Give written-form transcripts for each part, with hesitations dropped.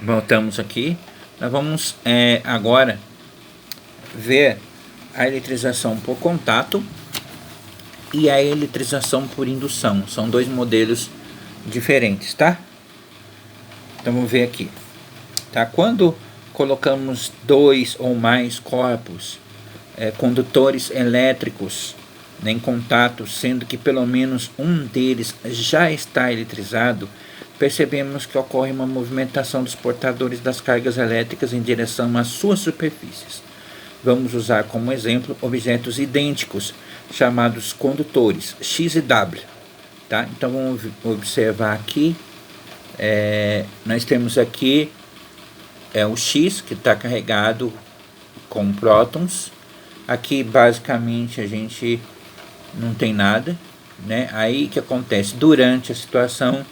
Voltamos aqui. Nós vamos agora ver a eletrização por contato e a eletrização por indução. São dois modelos diferentes, tá? Então vamos ver aqui. Tá? Quando colocamos dois ou mais corpos condutores elétricos em contato, sendo que pelo menos um deles já está eletrizado, percebemos que ocorre uma movimentação dos portadores das cargas elétricas em direção às suas superfícies. Vamos usar como exemplo objetos idênticos, chamados condutores, X e W. Tá? Então vamos observar aqui, nós temos aqui o X, que está carregado com prótons. Aqui basicamente a gente não tem nada, né? Aí que acontece? Durante a situação,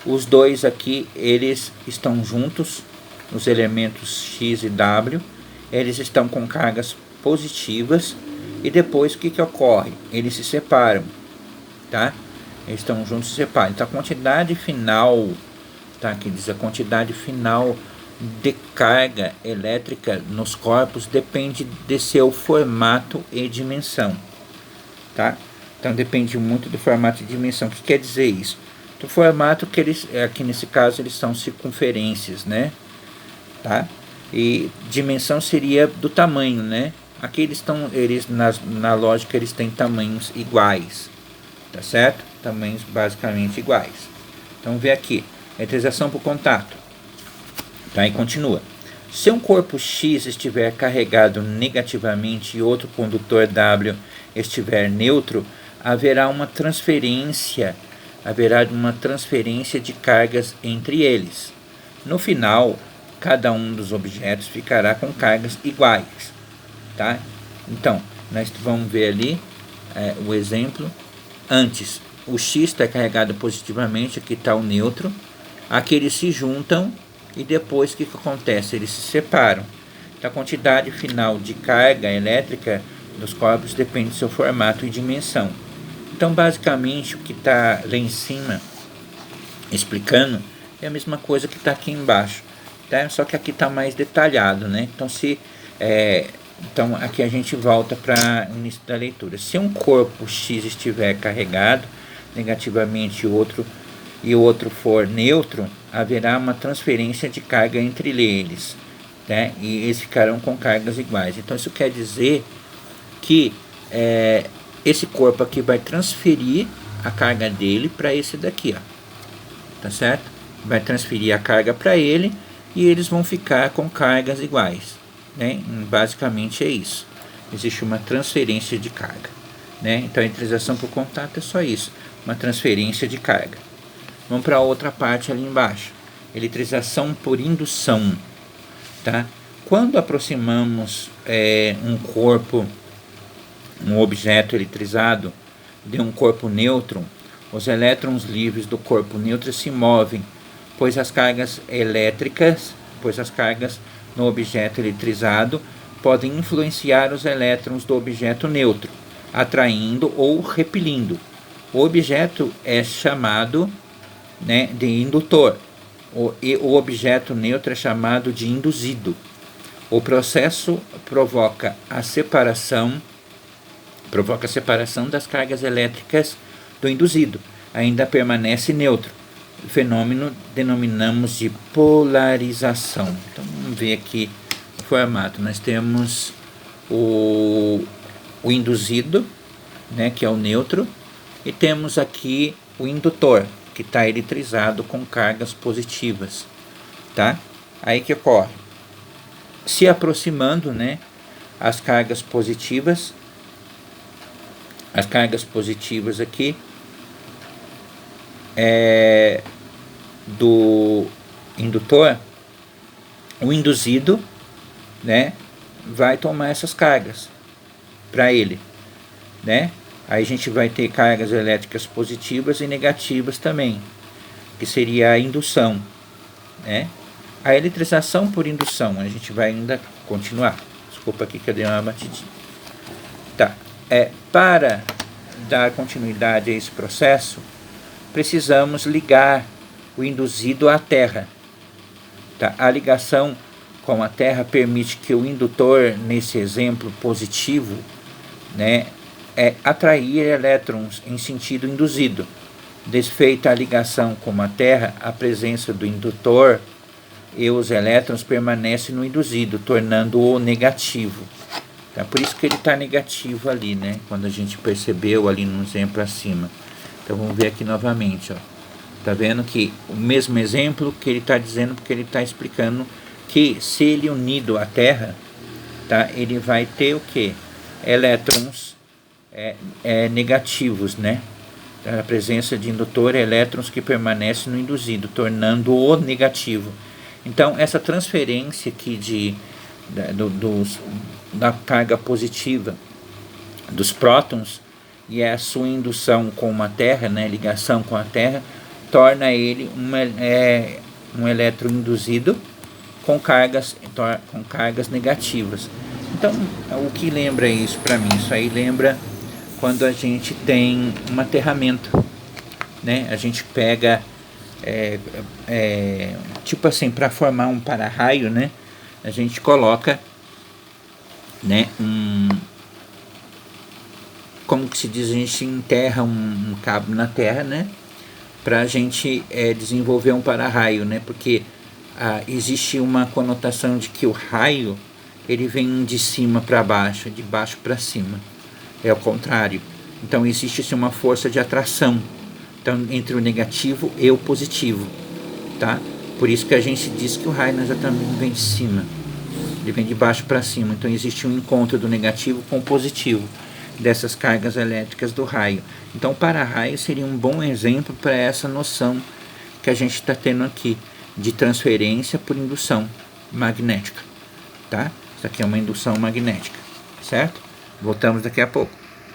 os dois aqui, eles estão juntos, os elementos X e W, eles estão com cargas positivas, e depois o que ocorre? Eles se separam, tá? Eles estão juntos e se separam. Então a quantidade final, tá? Aqui diz a quantidade final de carga elétrica nos corpos depende de seu formato e dimensão, tá? Então depende muito do formato e dimensão. O que quer dizer isso? Do formato que eles, aqui nesse caso, eles são circunferências, né? Tá? E dimensão seria do tamanho, né? Aqui eles na lógica eles têm tamanhos iguais, tá certo? Tamanhos basicamente iguais. Então vamos ver aqui, eletrização por contato. Tá? E continua. Se um corpo X estiver carregado negativamente e outro condutor W estiver neutro, haverá uma transferência de cargas entre eles. No final, cada um dos objetos ficará com cargas iguais, tá? Então, nós vamos ver ali o exemplo. Antes, o X está carregado positivamente, aqui está o neutro. Aqui eles se juntam e depois o que acontece? Eles se separam. Então, a quantidade final de carga elétrica dos corpos depende do seu formato e dimensão. Então, basicamente, o que está lá em cima explicando é a mesma coisa que está aqui embaixo, tá? Só que aqui está mais detalhado, né? Então, então, aqui a gente volta para o início da leitura. Se um corpo X estiver carregado negativamente e o outro for neutro, haverá uma transferência de carga entre eles, né? E eles ficarão com cargas iguais. Então, isso quer dizer que esse corpo aqui vai transferir a carga dele para esse daqui, ó. Tá certo? Vai transferir a carga para ele e eles vão ficar com cargas iguais, né? Basicamente é isso. Existe uma transferência de carga, né? Então a eletrização por contato é só isso, uma transferência de carga. Vamos para a outra parte ali embaixo. Eletrização por indução, tá? Quando aproximamos um objeto eletrizado de um corpo neutro, os elétrons livres do corpo neutro se movem, pois as cargas no objeto eletrizado podem influenciar os elétrons do objeto neutro, atraindo ou repelindo. O objeto é chamado, né, de indutor, e o objeto neutro é chamado de induzido. O processo provoca a separação das cargas elétricas do induzido. Ainda permanece neutro. O fenômeno denominamos de polarização. Então vamos ver aqui o formato. Nós temos o induzido, né, que é o neutro, e temos aqui o indutor, que está eletrizado com cargas positivas, tá? Aí que ocorre? Se aproximando, né, as cargas positivas aqui do indutor, o induzido, né, vai tomar essas cargas para ele, né? Aí a gente vai ter cargas elétricas positivas e negativas também, que seria a indução, né? A eletrização por indução, a gente vai ainda continuar. Desculpa aqui que eu dei uma batidinha. Tá. Para dar continuidade a esse processo, precisamos ligar o induzido à terra, Tá? A ligação com a Terra permite que o indutor, nesse exemplo positivo, né, atrair elétrons em sentido induzido. Desfeita a ligação com a Terra, a presença do indutor e os elétrons permanecem no induzido, tornando-o negativo. Tá? Por isso que ele está negativo ali, né? Quando a gente percebeu ali no exemplo acima. Então vamos ver aqui novamente. Ó. Tá vendo que o mesmo exemplo que ele está dizendo, porque ele está explicando que se ele unido à Terra, tá, ele vai ter o que? Elétrons negativos, né? A presença de indutor, elétrons que permanecem no induzido, tornando-o negativo. Então, essa transferência aqui da carga positiva dos prótons e a sua indução com a Terra, né, ligação com a Terra, torna ele um elétron induzido com cargas negativas. Então, o que lembra isso para mim? Isso aí lembra quando a gente tem um aterramento, né? A gente pega, tipo assim, para formar um para-raio, né? A gente coloca, né, como que se diz, a gente enterra um cabo na terra, né? Para a gente desenvolver um para-raio, né? Porque existe uma conotação de que o raio ele vem de cima para baixo, de baixo para cima. É o contrário. Então existe uma força de atração, então, entre o negativo e o positivo, tá? Por isso que a gente diz que o raio também vem de cima, ele vem de baixo para cima. Então existe um encontro do negativo com o positivo dessas cargas elétricas do raio. Então, para-raio seria um bom exemplo para essa noção que a gente está tendo aqui de transferência por indução magnética, tá? Isso aqui é uma indução magnética, certo? Voltamos daqui a pouco.